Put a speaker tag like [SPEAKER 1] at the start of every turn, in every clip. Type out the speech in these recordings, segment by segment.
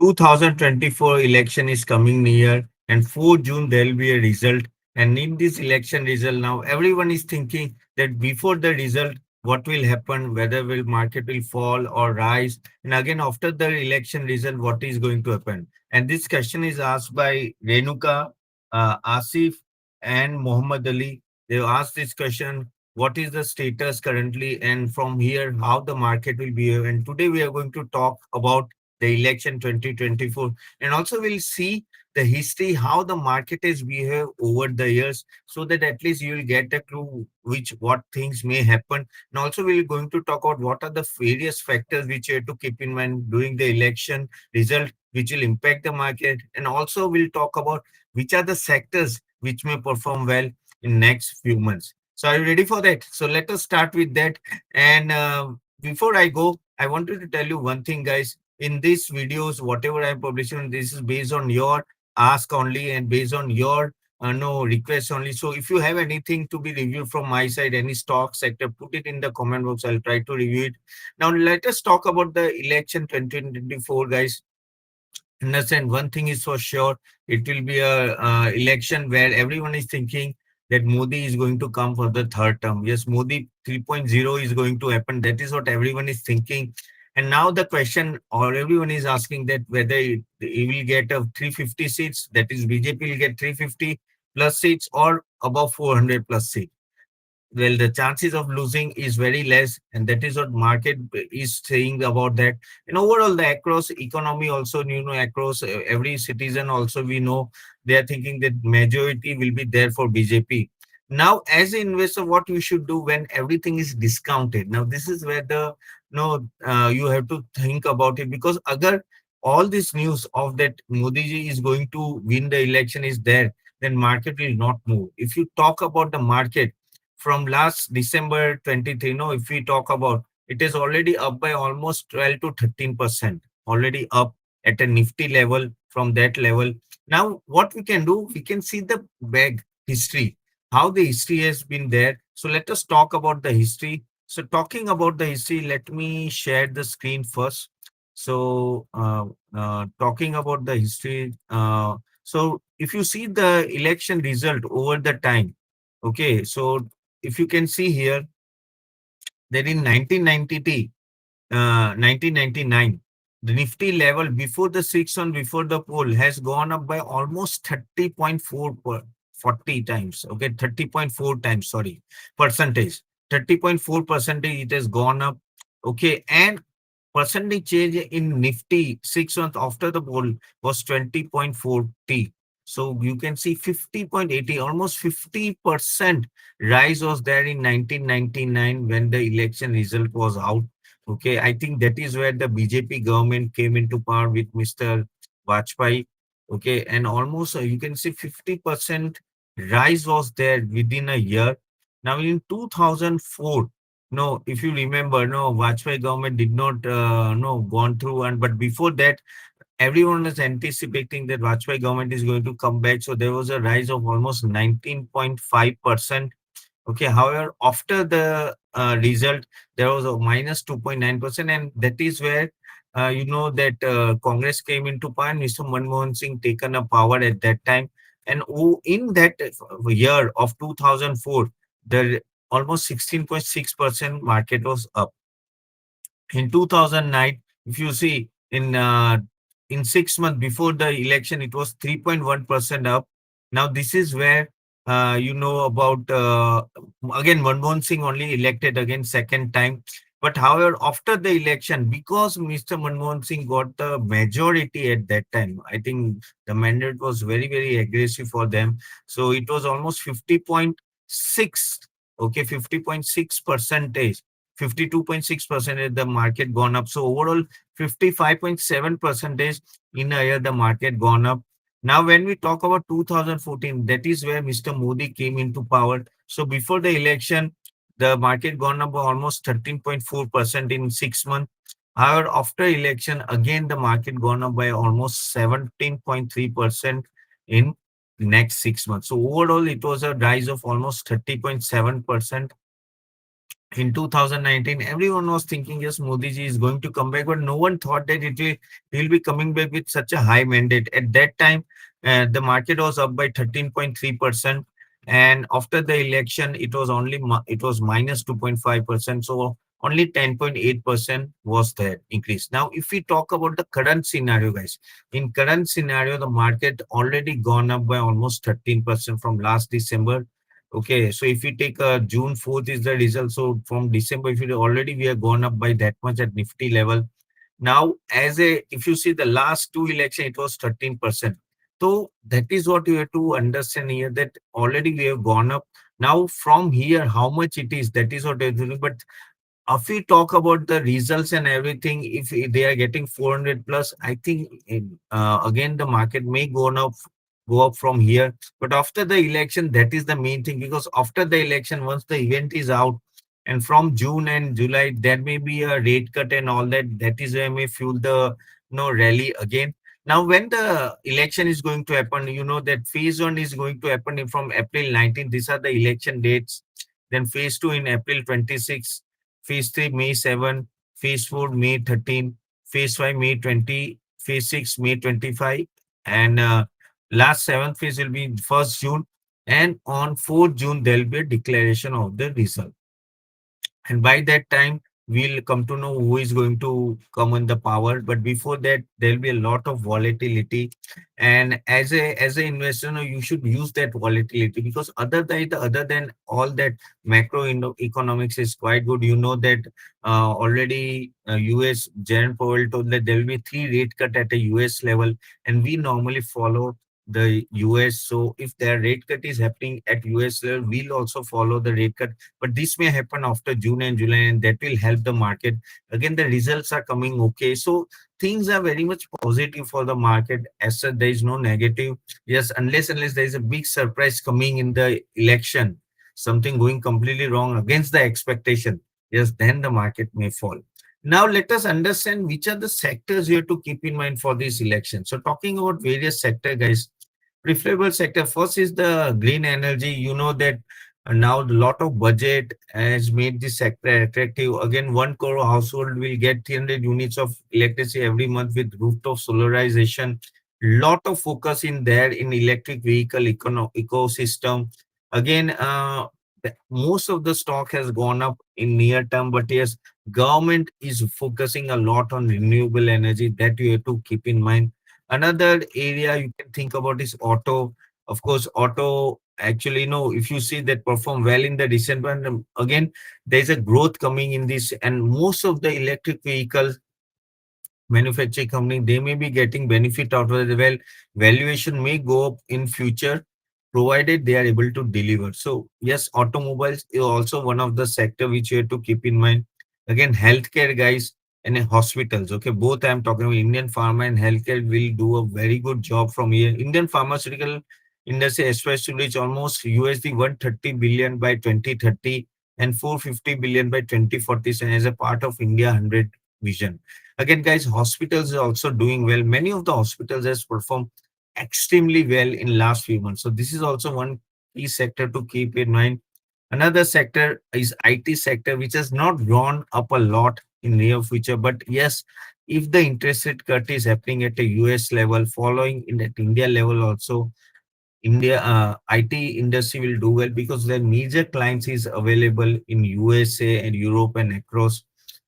[SPEAKER 1] 2024 election is coming near, and 4 June there will be a result. And in this election result, now everyone is thinking that before the result, what will happen, whether will market will fall or rise, and again after the election result, what is going to happen. And this question is asked by Renuka, Asif, and Muhammad Ali. They asked this question: what is the status currently, and from here, how the market will behave. And today we are going to talk about the election 2024, and also we'll see the history, how the market has behaved over the years, so that at least you will get a clue which what things may happen. And also we're going to talk about what are the various factors which you have to keep in mind during the election result, which will impact the market. And also we'll talk about which are the sectors which may perform well in next few months. So are you ready for that? So let us start with that. And before I go, I wanted to tell you one thing, guys. In these videos, whatever I'm publishing, this is based on your ask only and based on your no request only. So if you have anything to be reviewed from my side, any stock sector, put it in the comment box. I'll try to review it. Now let us talk about the election 2024, guys. Understand one thing is for sure, it will be a election where everyone is thinking that Modi is going to come for the third term. Yes, Modi 3.0 is going to happen. That is what everyone is thinking. And now the question, or everyone is asking that whether he will get a 350 seats, that is BJP will get 350 plus seats or above 400 plus seats. Well, the chances of losing is very less, and that is what market is saying about that. And overall, the across economy also, across every citizen also, we know they are thinking that majority will be there for BJP. Now, as an investor, what you should do when everything is discounted? Now, this is where the you have to think about it, because agar all this news of that Modi ji is going to win the election is there, then market will not move. If you talk about the market from last December 23, no, if we talk about, it is already up by almost 12 to 13%, already up at a nifty level from that level. Now, what we can do, we can see the bag history, how the history has been there. So let us talk about the history. So talking about the history, let me share the screen first. So talking about the history, so if you see the election result over the time, okay, so if you can see here that in 1999, the Nifty level before the 6 on before the poll has gone up by almost 30.4 40 times. Okay, 30.4 times, sorry, percentage. 30.4 percentage it has gone up. Okay, and percentage change in Nifty 6 months after the poll was 20.40. So you can see 50.80, almost 50% rise was there in 1999 when the election result was out. Okay, I think that is where the BJP government came into power with Mr. Vajpayee. Okay, and almost you can see 50% rise was there within a year. Now in 2004, no, if you remember, no, Vajpayee government did not, no, gone through, and but before that, everyone was anticipating that Vajpayee government is going to come back. So there was a rise of almost 19.5%. Okay, however, after the result, there was a minus 2.9%, and that is where that Congress came into power. And Mr. Manmohan Singh taken a power at that time, and in that year of 2004, the almost 16.6% market was up. In 2009, if you see in 6 months before the election, it was 3.1% up. Now this is where about again Manmohan Singh only elected again second time. But however, after the election, because Mr. Manmohan Singh got the majority at that time, I think the mandate was very, very aggressive for them. So it was almost 50.6, okay, 50.6 percentage, 52.6% the market gone up. So overall 55.7 percentage in a year the market gone up. Now when we talk about 2014, that is where Mr. Modi came into power. So before the election, the market gone up by almost 13.4% in 6 months. However, after election, again the market gone up by almost 17.3% in next 6 months. So overall, it was a rise of almost 30.7%. in 2019, everyone was thinking, yes, Modi ji is going to come back, but no one thought that he'll be coming back with such a high mandate. At that time, the market was up by 13.3%, and after the election, it was it was minus 2.5%. So only 10.8% was the increase. Now, if we talk about the current scenario, guys, in current scenario, the market already gone up by almost 13% from last December. Okay, so if you take June 4th is the result. So from December, if you already we have gone up by that much at Nifty level. Now, if you see the last two election, it was 13%. So that is what you have to understand here, that already we have gone up. Now from here, how much it is, that is what you're doing. But if we talk about the results and everything, if they are getting 400 plus, I think again the market may go up from here. But after the election, that is the main thing, because after the election, once the event is out, and from June and July, there may be a rate cut and all that. That is where may fuel the rally again. Now, when the election is going to happen, you know that phase one is going to happen from April 19th. These are the election dates. Then phase two in April 26th. Phase 3, May 7, Phase 4, May 13, Phase 5, May 20, Phase 6, May 25, and last seventh phase will be 1st June. And on 4th June, there will be a declaration of the result. And by that time, we'll come to know who is going to come in the power. But before that, there'll be a lot of volatility. And as a investor, you should use that volatility, because other than all that, economics is quite good. You know that already US Jaron Powell told that there will be three rate cut at a US level, and we normally follow the US. So if their rate cut is happening at US level, we'll also follow the rate cut, but this may happen after June and July, and that will help the market. Again, the results are coming okay. So things are very much positive for the market. As such, there is no negative. Yes, unless there is a big surprise coming in the election, something going completely wrong against the expectation, yes, then the market may fall. Now let us understand which are the sectors you have to keep in mind for this election. So talking about various sector, guys, preferable sector first is the green energy. You know that now a lot of budget has made this sector attractive. Again, 1 crore household will get 300 units of electricity every month with rooftop solarization. Lot of focus in there in electric vehicle ecosystem. Again, most of the stock has gone up in near term, but yes, government is focusing a lot on renewable energy, that you have to keep in mind. Another area you can think about is auto. Of course, auto actually, no, if you see that perform well in the recent one, again, there's a growth coming in this, and most of the electric vehicles manufacturing company, they may be getting benefit out of it. Well, valuation may go up in future, provided they are able to deliver. So yes, automobiles is also one of the sector which you have to keep in mind. Again, healthcare, guys, and hospitals. Okay, both I'm talking about Indian pharma and healthcare will do a very good job from here. Indian pharmaceutical industry expects to reach almost USD 130 billion by 2030 and 450 billion by 2047 as a part of India 100 vision. Again, guys, hospitals are also doing well. Many of the hospitals has performed extremely well in last few months. So this is also one key sector to keep in mind. Another sector is IT sector, which has not gone up a lot in near future. But yes, if the interest rate cut is happening at a US level, following in at India level also, India IT industry will do well because their major clients is available in USA and Europe and across.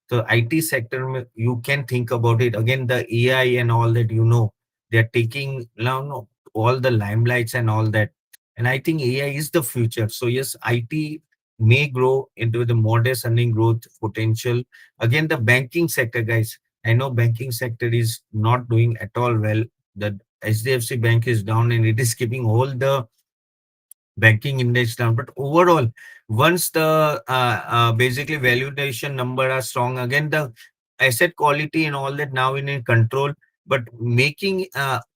[SPEAKER 1] The IT sector, you can think about it. Again, the AI and all that, they're taking now all the limelights and all that. And I think AI is the future. So yes, IT may grow into the modest earning growth potential. Again, the banking sector, guys. I know banking sector is not doing at all well. The HDFC Bank is down and it is keeping all the banking index down. But overall, once the basically valuation number are strong, again the asset quality and all that now in control. But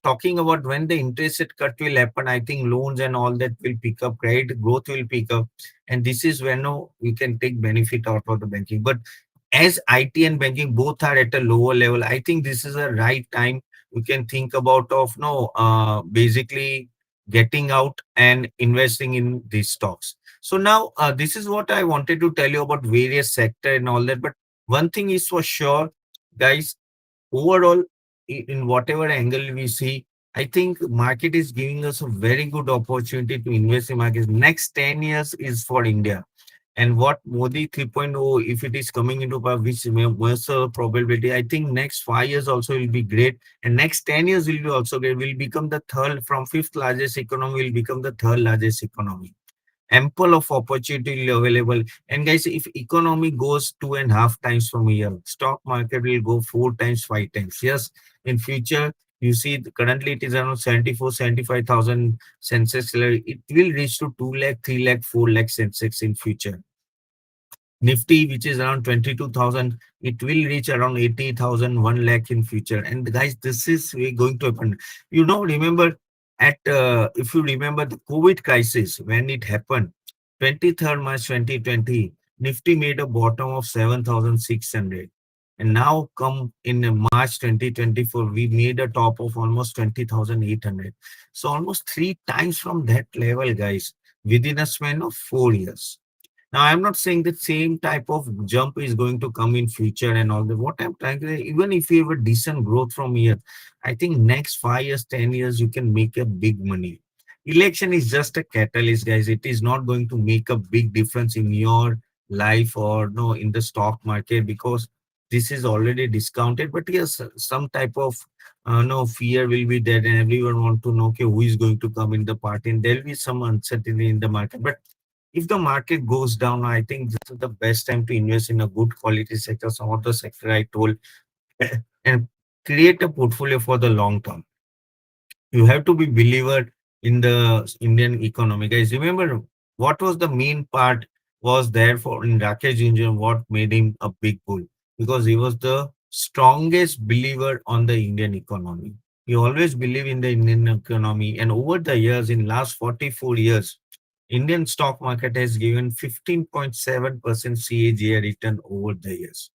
[SPEAKER 1] talking about when the interest rate cut will happen, I think loans and all that will pick up, credit growth will pick up, and this is when we can take benefit out of the banking. But as IT and banking both are at a lower level, I think this is a right time you can think about of basically getting out and investing in these stocks. So now this is what I wanted to tell you about various sector and all that. But one thing is for sure, guys, overall, in whatever angle we see, I think market is giving us a very good opportunity to invest in markets. Next 10 years is for India. And what Modi 3.0, if it is coming into power, which most probability, I think next 5 years also will be great. And next 10 years will be also great. Will become the third, from fifth largest economy, will become the third largest economy. Ample of opportunity available. And guys, if economy goes 2.5 times from here, stock market will go 4 times, 5 times. Yes, in future, you see currently it is around 74, 75,000 census level. It will reach to 2 lakh, 3 lakh, 4 lakh census in future. Nifty, which is around 22,000, it will reach around 80,000, 1 lakh in future. And guys, this is going to happen. Remember if you remember the COVID crisis, when it happened, 23rd March 2020, Nifty made a bottom of 7,600. And now come in March 2024, we made a top of almost 20,800. So almost 3 times from that level, guys, within a span of 4 years. Now, I'm not saying the same type of jump is going to come in future and all that. What I'm trying to say, even if you have a decent growth from here, I think next 5 years, 10 years, you can make a big money. Election is just a catalyst, guys. It is not going to make a big difference in your life or no in the stock market, because this is already discounted. But yes, some type of no fear will be there, and everyone want to know, okay, who is going to come in the party, and there will be some uncertainty in the market. But if the market goes down, I think this is the best time to invest in a good quality sector, some of the sector I told, and create a portfolio for the long term. You have to be believer in the Indian economy, guys. Remember what was the main part was there for in Rakesh Jinjan, what made him a big bull, because he was the strongest believer on the Indian economy. He always believed in the Indian economy, and over the years, in last 44 years, Indian stock market has given 15.7% CAGR return over the years.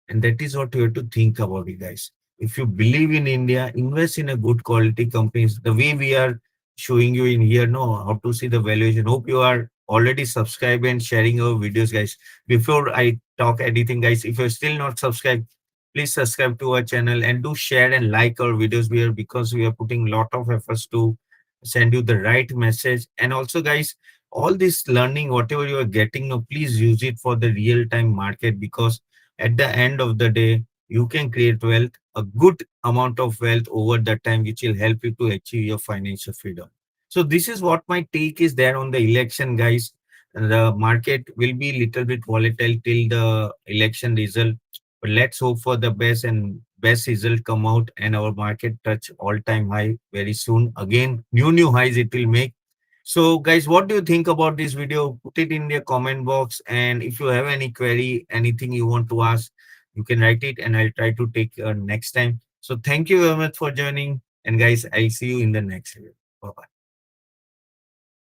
[SPEAKER 1] And that is what you have to think about it, guys. If you believe in India, invest in a good quality companies. The way we are showing you in here, know how to see the valuation. Hope you are already subscribed and sharing our videos, guys. Before I talk anything, guys, if you're still not subscribed, please subscribe to our channel and do share and like our videos here, because we are putting lot of efforts to send you the right message. And also, guys, all this learning, whatever you are getting now, please use it for the real time market, because at the end of the day, you can create wealth, a good amount of wealth over the time, which will help you to achieve your financial freedom. So this is what my take is there on the election, guys. The market will be little bit volatile till the election result, but let's hope for the best, and best result come out and our market touch all-time high very soon. Again, new highs it will make. So, guys, what do you think about this video? Put it in the comment box. And if you have any query, anything you want to ask, you can write it and I'll try to take next time. So, thank you very much for joining. And, guys, I'll see you in the next video. Bye bye.